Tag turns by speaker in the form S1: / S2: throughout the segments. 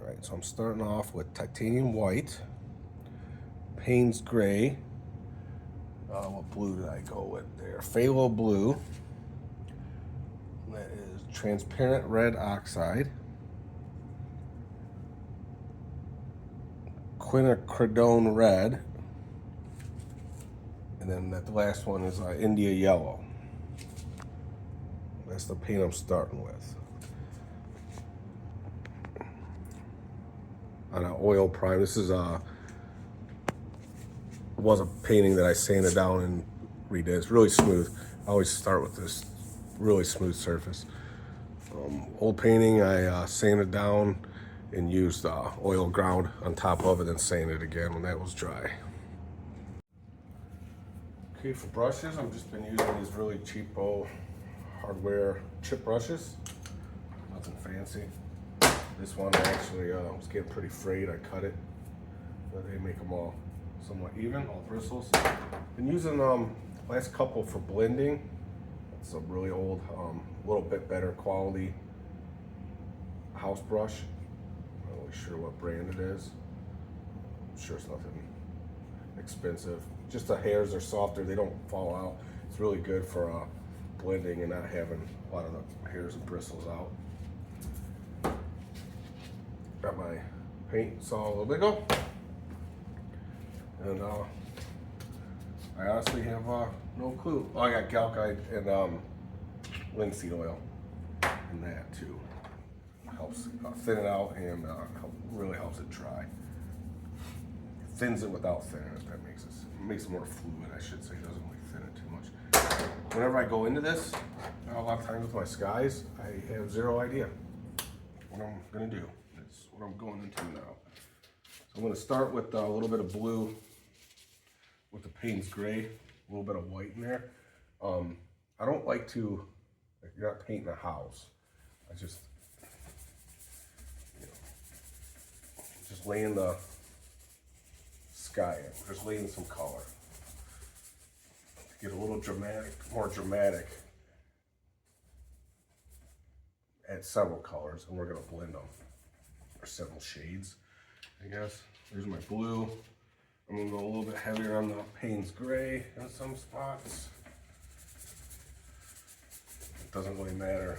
S1: All right, so I'm starting off with titanium white, Payne's gray. What blue did I go with there? Phthalo blue. That is transparent red oxide. Quinacridone red. And then that last one is India yellow. That's the paint I'm starting with. On an oil prime. This is was a painting that I sanded down and redid. It's really smooth. I always start with this really smooth surface. Old painting, I sanded down and used oil ground on top of it and sanded it again when that was dry. Okay, for brushes, I've just been using these really cheapo hardware chip brushes. Nothing fancy. This one actually was getting pretty frayed. I cut it, but they make them all somewhat even, all bristles. Been using last couple for blending. It's a really old, little bit better quality house brush. Not really sure what brand it is. I'm sure it's nothing expensive. Just the hairs are softer, they don't fall out. It's really good for blending and not having a lot of the hairs and bristles out. Got my paint saw a little bit ago. And I honestly have no clue. Oh, I got Galkite and linseed oil in that too. Helps thin it out and really helps it dry. Thins it without thinning it, that makes it more fluid, I should say. It doesn't really thin it too much. Whenever I go into this, a lot of times with my skies, I have zero idea what I'm gonna do. That's what I'm going into now. So I'm gonna start with a little bit of blue with the Payne's gray, a little bit of white in there. I don't like to, if you're not painting a house, I just, just laying the sky in, just laying some color. To get a little dramatic, more dramatic, add several colors, and we're gonna blend them, or several shades, I guess. There's my blue. I'm gonna go a little bit heavier on the Payne's gray in some spots. It doesn't really matter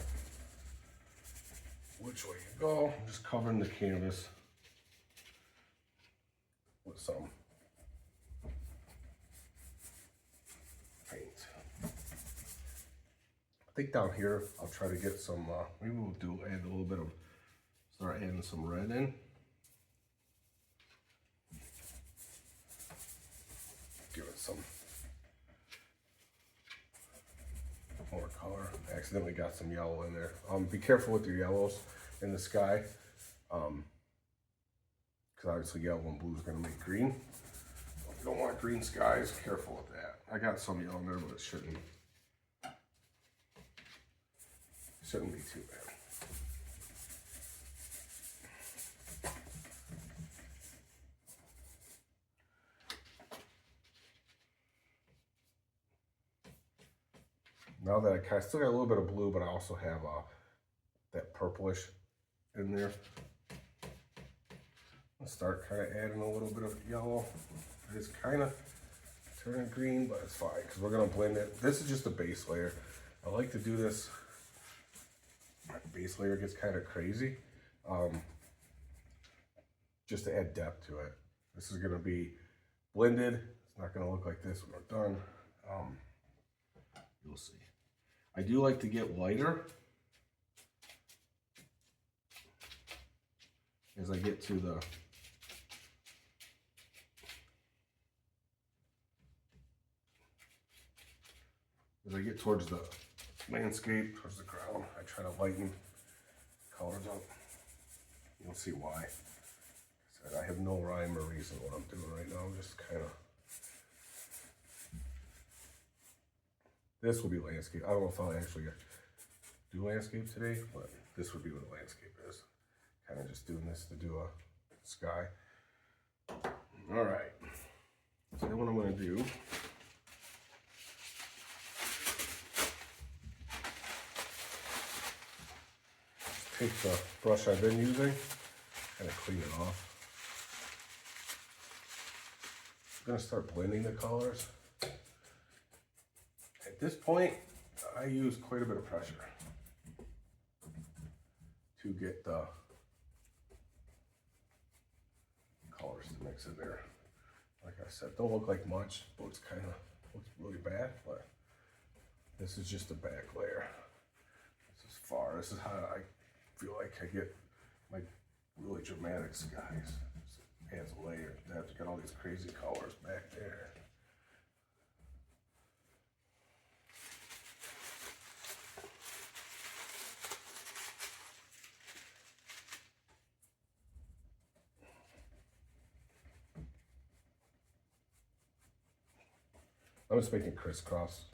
S1: which way you go. I'm just covering the canvas with some paint. I think down here I'll try to get some, maybe we'll add a little bit of, start adding some red in. Give it some more color. I accidentally got some yellow in there. Be careful with your yellows in the sky, because obviously yellow and blue is going to make green. If you don't want green skies, careful with that. I got some yellow in there, but it shouldn't be too bad. Now that I still got a little bit of blue, but I also have that purplish in there. I'll start kind of adding a little bit of yellow. It's kind of turning green, but it's fine because we're gonna blend it. This is just a base layer. I like to do this. My base layer gets kind of crazy, just to add depth to it. This is gonna be blended. It's not gonna look like this when we're done. You'll see. I do like to get lighter as I get to the towards the landscape, towards the ground. I try to lighten colors up. You'll see why. I have no rhyme or reason what I'm doing right now. I'm just kind of. This will be landscape. I don't know if I'll actually do landscape today, but this would be what a landscape is. Kind of just doing this to do a sky. All right. So then what I'm going to do, take the brush I've been using, kind of clean it off. I'm gonna start blending the colors. At this point, I use quite a bit of pressure to get the colors to mix in there. Like I said, don't look like much, but it's kind of looks really bad, but this is just a back layer. This is far. This is how I feel like I get my really dramatic skies. It adds a layer. I have to get all these crazy colors back there. I'm just making crisscross.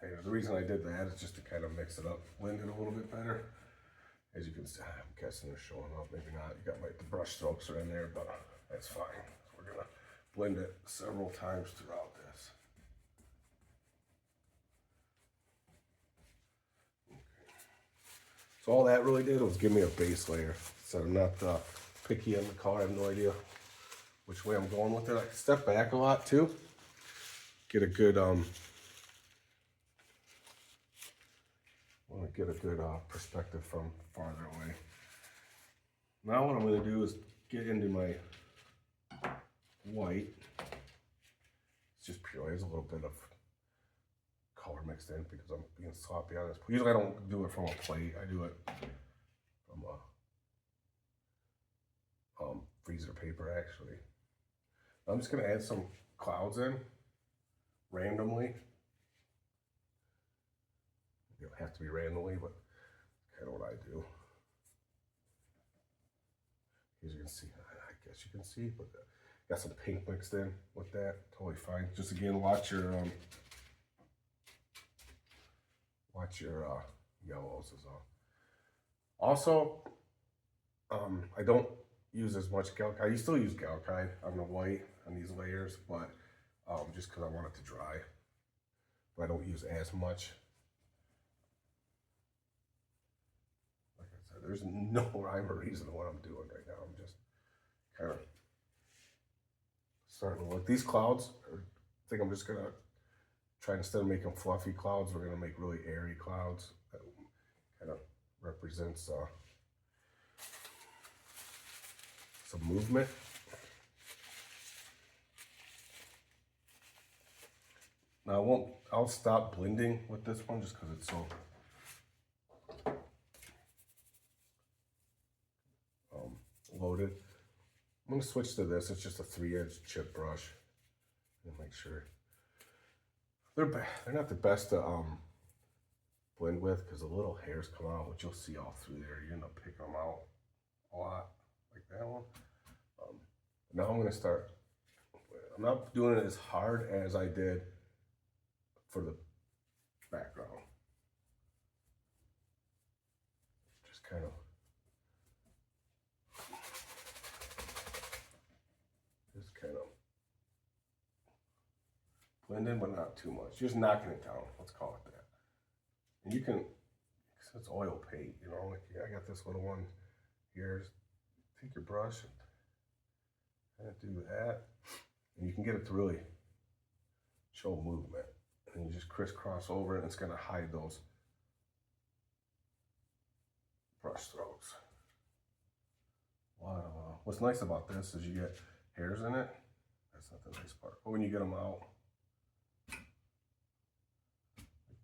S1: Hey, the reason I did that is just to kind of mix it up, blend it a little bit better. As you can see, I'm guessing they're showing up, maybe not. You got the brush strokes are in there, but that's fine. We're gonna blend it several times throughout this. Okay. So all that really did was give me a base layer. So I'm not picky on the color. I have no idea which way I'm going with it. I can step back a lot too. Get a good want to get a good perspective from farther away. Now what I'm going to do is get into my white. It's just purely, there's a little bit of color mixed in because I'm being sloppy on this. Usually I don't do it from a plate. I do it from a freezer paper actually. I'm just going to add some clouds in randomly. You don't have to be randomly, but kind of what I do. As you can see, I guess you can see, but got some pink mixed in with that. Totally fine. Just again, watch your yellows as well. Also, I don't use as much Galcide. I still use Galcide on the white on these layers, but just because I want it to dry. But I don't use as much. Like I said, there's no rhyme or reason to what I'm doing right now. I'm just kind of starting to look. These clouds, I think I'm just gonna try, instead of making fluffy clouds, we're gonna make really airy clouds. That kind of represents some movement. Now I'll stop blending with this one just because it's so loaded. I'm gonna switch to this. It's just a 3-edge chip brush. And make sure they're not the best to blend with because the little hairs come out, which you'll see all through there. You end up picking them out a lot, like that one. Now I'm gonna start. I'm not doing it as hard as I did for the background. Just kind of. Blend in, but not too much. Just knocking it down. Let's call it that. And you can, because it's oil paint, you know, like I got this little one here. Take your brush and do that. And you can get it to really show movement. And you just crisscross over it, and it's going to hide those brush strokes. Wow. What's nice about this is you get hairs in it. That's not the nice part. But when you get them out,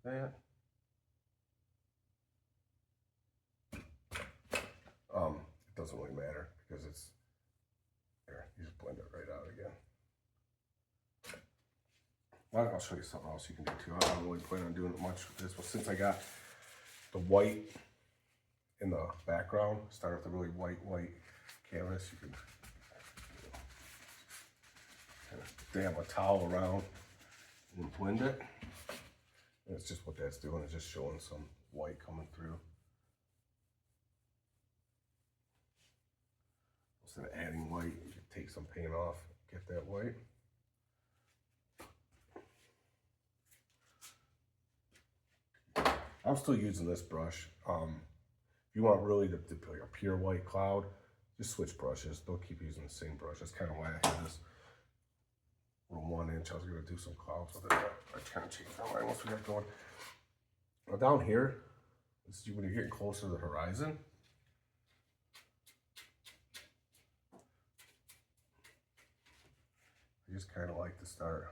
S1: that. It doesn't really matter because it's there. You just blend it right out again. Well, I'll show you something else you can do too. I don't really plan on doing it much with this, but since I got the white in the background, start with a really white canvas. You can kind of dab a towel around and blend it. And it's just what that's doing, is just showing some white coming through. Instead of adding white, you can take some paint off, get that white. I'm still using this brush. If you want really to be like a pure white cloud, just switch brushes. Don't keep using the same brush. That's kind of why I had this little 1 inch. I was gonna do some clouds with it, but I kind of changed my mind once we got going. Now down here, this is when you're getting closer to the horizon. I just kind of like to start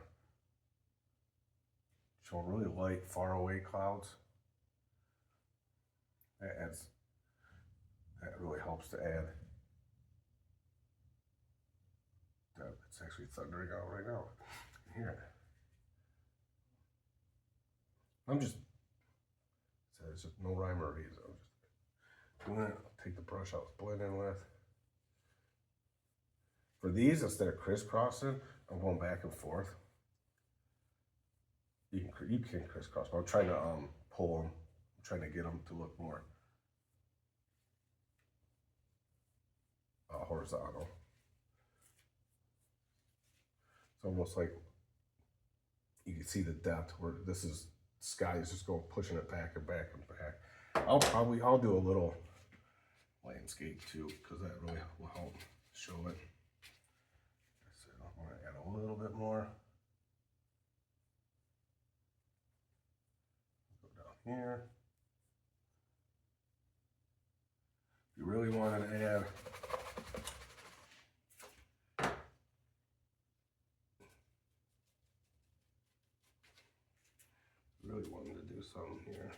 S1: showing really light, far away clouds. That really helps to add depth. It's actually thundering out right now. Here. There's just no rhyme or reason. I'm just doing it. I'll take the brush I was blending with. For these, instead of crisscrossing, I'm going back and forth. You can crisscross, but I'm trying to pull them. I'm trying to get them to look more horizontal. It's almost like you can see the depth where this is sky is just going pushing it back and back and back. I'll do a little landscape too, because that really will help show it. So I'm going to add a little bit more. Go down here. If you really wanted to add something here.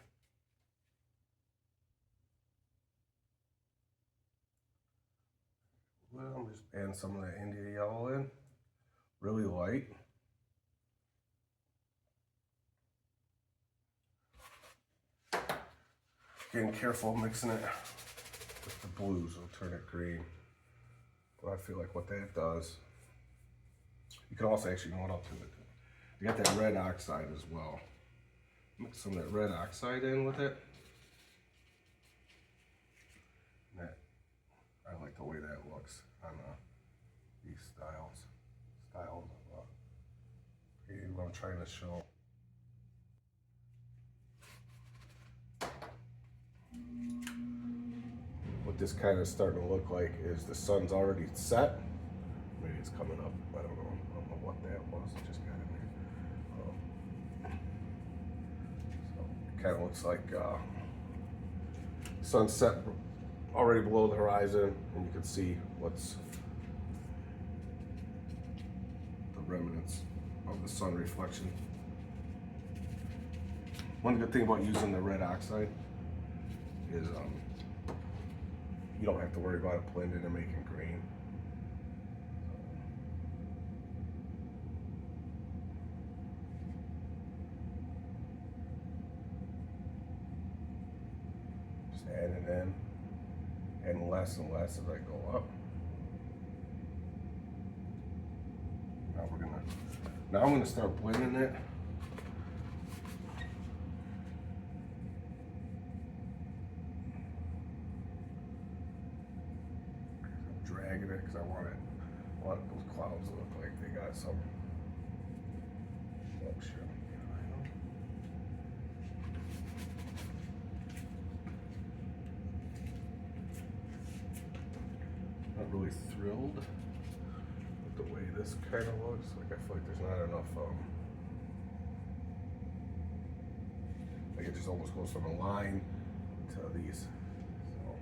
S1: Well, I'm just adding some of that India yellow in, really light. Getting careful mixing it with the blues, it'll turn it green. But I feel like what that does, you can also actually, you know what I'll do with it. You got that red oxide as well. Mix some of that red oxide in with it. I like the way that looks on these styles of what I'm trying to show. What this kind of starting to look like is the sun's already set. Maybe it's coming up. I don't know what that was. It just got in there. So it kind of looks like sunset already below the horizon, and you can see what's the remnants of the sun reflection. One good thing about using the red oxide is you don't have to worry about it blending and making green. Just add it in. And less and less as I go up. Now I'm gonna start blending it. I'm dragging it because I want those clouds to look like they got some motion. Not really thrilled with the way this kind of looks. Like I feel like there's not enough like it just almost goes from a line to these. So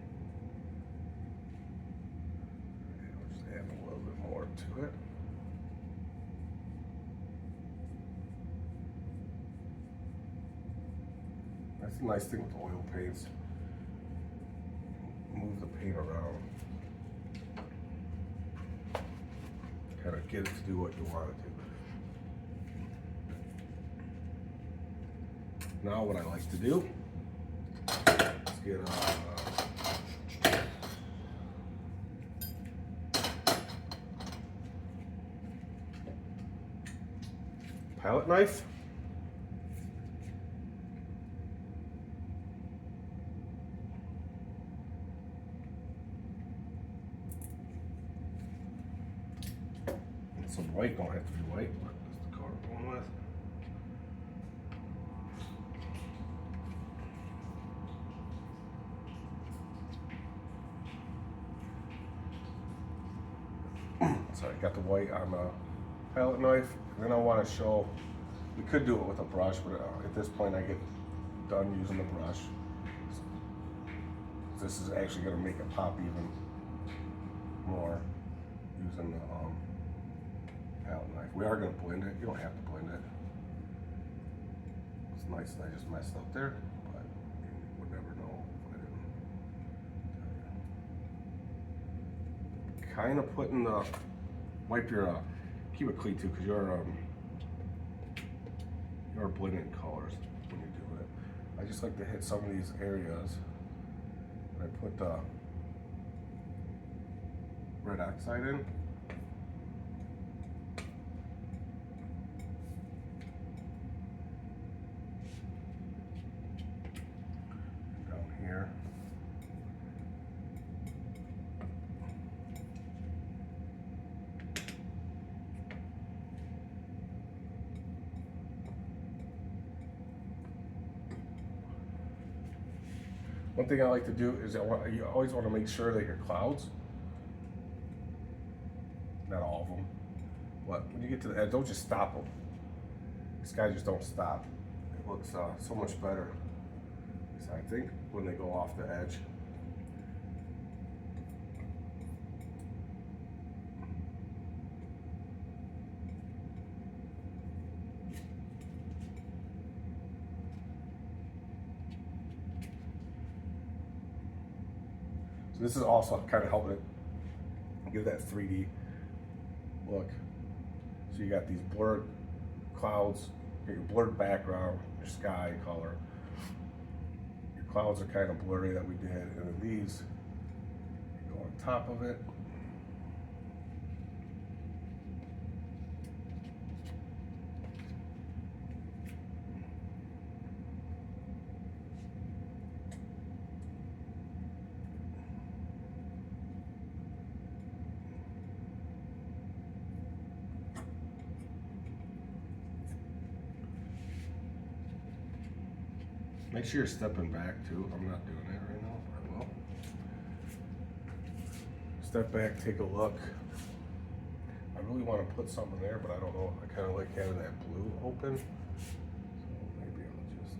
S1: I'll just add a little bit more to it. That's the nice thing with oil paints. Move the paint around. Kind of get it to do what you want it to. Now what I like to do is get a palette knife. Some white, don't have to be white, but that's the color I'm going with. So I got the white on the palette knife. And then I want to show, we could do it with a brush, but at this point I get done using the brush. This is actually going to make it pop even more using the palette knife. We are going to blend it. You don't have to blend it. It's nice that I just messed up there, but you would never know if I didn't. Kind of putting the, wipe your, keep it clean too, because you're blending colors when you do it. I just like to hit some of these areas. I put the red oxide in. Down here. One thing I like to do is you always want to make sure that your clouds, not all of them, but when you get to the edge, don't just stop them. These guys just don't stop. It looks so much better, so I think, when they go off the edge. This is also kind of helping it give that 3D look. So you got these blurred clouds, your blurred background, your sky color. Your clouds are kind of blurry that we did, and then these go on top of it. Make sure you're stepping back too. I'm not doing that right now, but I will. Step back, take a look. I really want to put something there, but I don't know. I kind of like having that blue open. So maybe I'll just,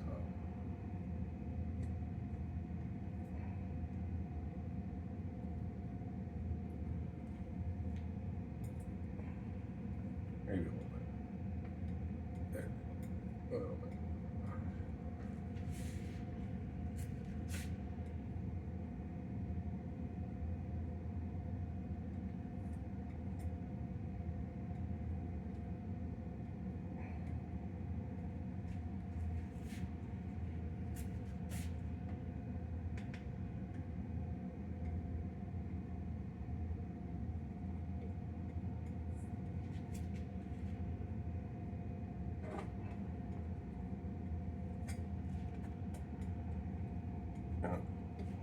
S1: maybe a little bit. There. A little bit.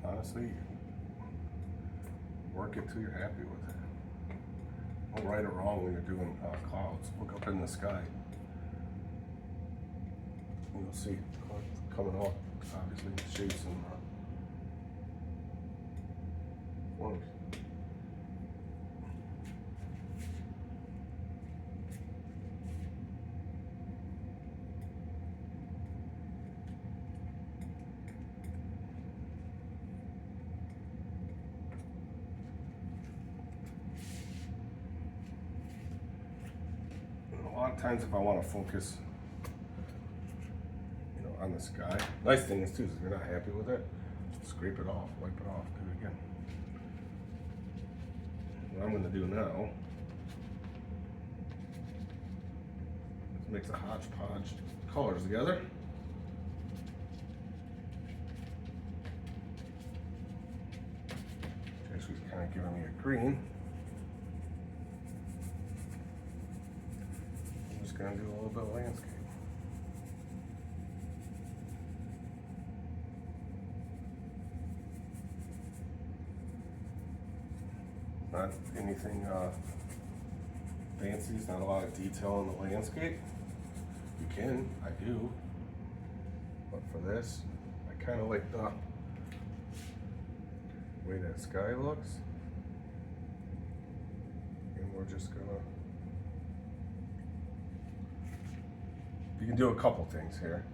S1: Honestly, work it till you're happy with it. Don't right or wrong when you're doing clouds. Look up in the sky. You'll see clouds coming off, obviously, shapes and forms. A lot of times if I want to focus, on the sky, nice thing is too, is if you're not happy with it, scrape it off, wipe it off, do it again. What I'm going to do now is mix a hodgepodge colors together. Actually, it's kind of giving me a green. Gonna do a little bit of landscape. Not anything fancy, it's not a lot of detail in the landscape. You can, I do. But for this, I kind of like the way that sky looks. And we're just gonna, you can do a couple things here.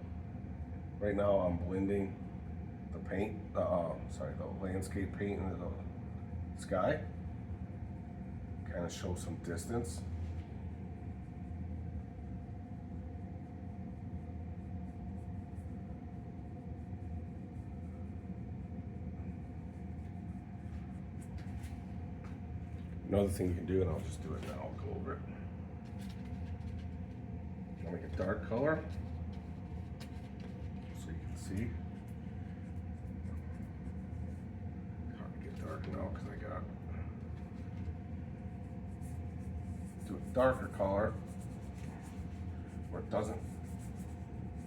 S1: Right now I'm blending the paint, the landscape paint into the sky. Kind of show some distance. Another thing you can do, and I'll just do it now, I'll go over it. I'll make a dark color so you can see. It's hard to get dark now because I got, do a darker color where it doesn't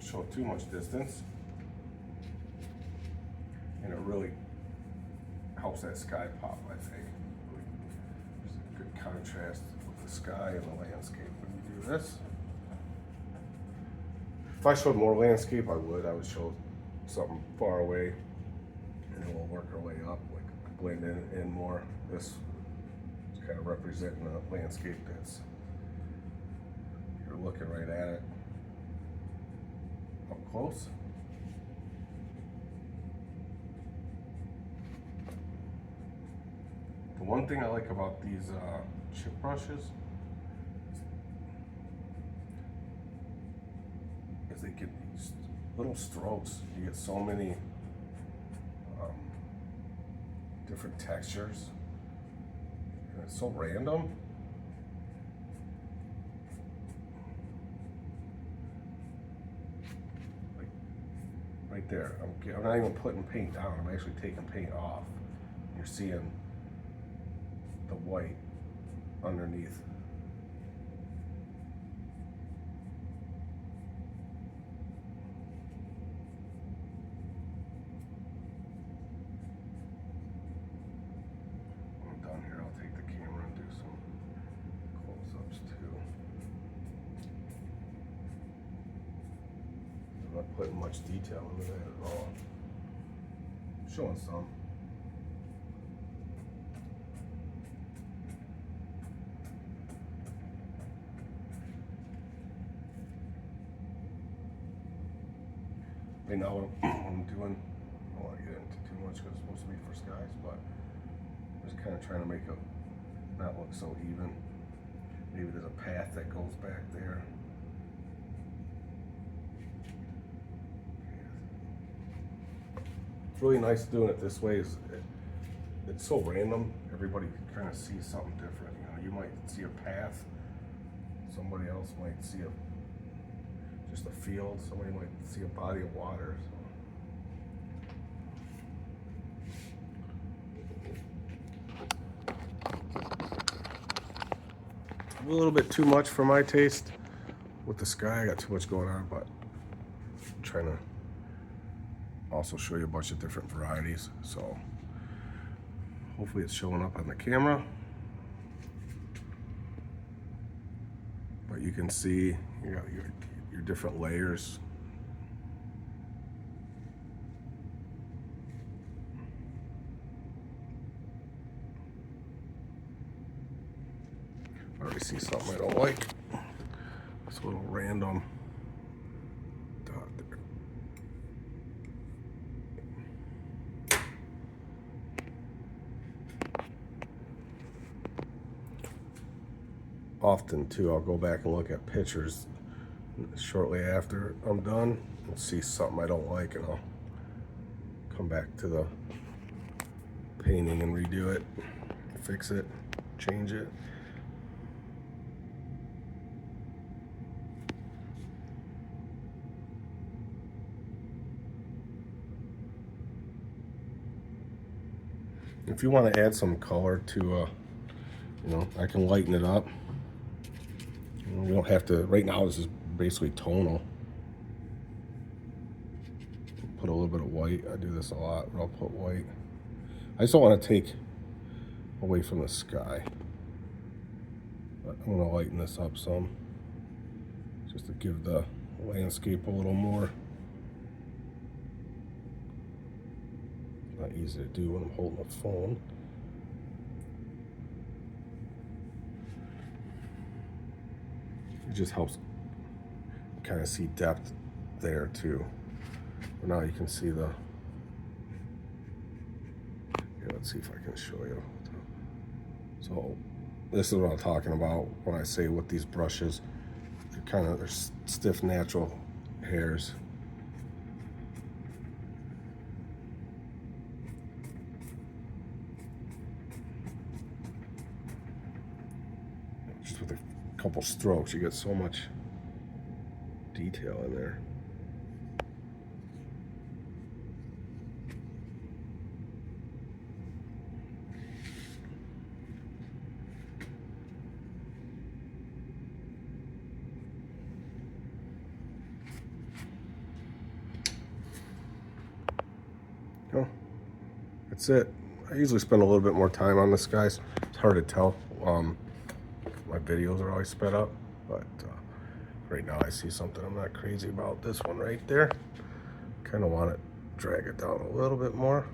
S1: show too much distance, and it really helps that sky pop, I think. There's a good contrast with the sky and the landscape when you do this. If I showed more landscape, I would show something far away, and then we'll work our way up, like blend in more. This is kind of representing the landscape that's, you're looking right at it up close. The one thing I like about these chip brushes is they get these little strokes. You get so many different textures, and it's so random. Like right there, I'm not even putting paint down. I'm actually taking paint off. You're seeing the white underneath. When I'm done here, I'll take the camera and do some close-ups too. I'm not putting much detail into that at all. I'm showing some. Right now, what I'm doing, I don't want to get into too much because it's supposed to be for skies, but I'm just kind of trying to make it not look so even. Maybe there's a path that goes back there. It's really nice doing it this way. It's so random. Everybody kind of sees something different. You know, you might see a path. Somebody else might see just a field. Somebody might see a body of water. A little bit too much for my taste with the sky. I got too much going on, but I'm trying to also show you a bunch of different varieties. So hopefully it's showing up on the camera. But you can see you got your different layers. I already see something I don't like. This little random dot there. Often too, I'll go back and look at pictures shortly after I'm done and see something I don't like, and I'll come back to the painting and redo it, fix it, change it. If you want to add some color to, you know, I can lighten it up. You don't have to, right now this is basically tonal. Put a little bit of white. I do this a lot, but I'll put white. I just don't want to take away from the sky. But I'm going to lighten this up some, just to give the landscape a little more. Not easy to do when I'm holding a phone. It just helps kind of see depth there too. But now you can see the, yeah, let's see if I can show you. So this is what I'm talking about when I say with these brushes, they're stiff natural hairs. Just with a couple strokes, you get so much detail in there. Oh, that's it. I usually spend a little bit more time on this, guys. It's hard to tell. My videos are always sped up, but right now I see something I'm not crazy about. This one right there. Kind of want to drag it down a little bit more.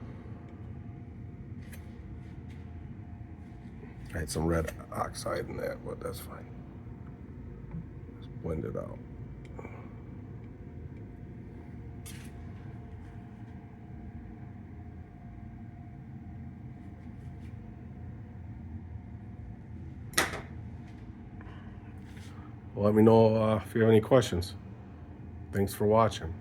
S1: I had some red oxide in that, but that's fine. Just blend it out. Well, let me know if you have any questions. Thanks for watching.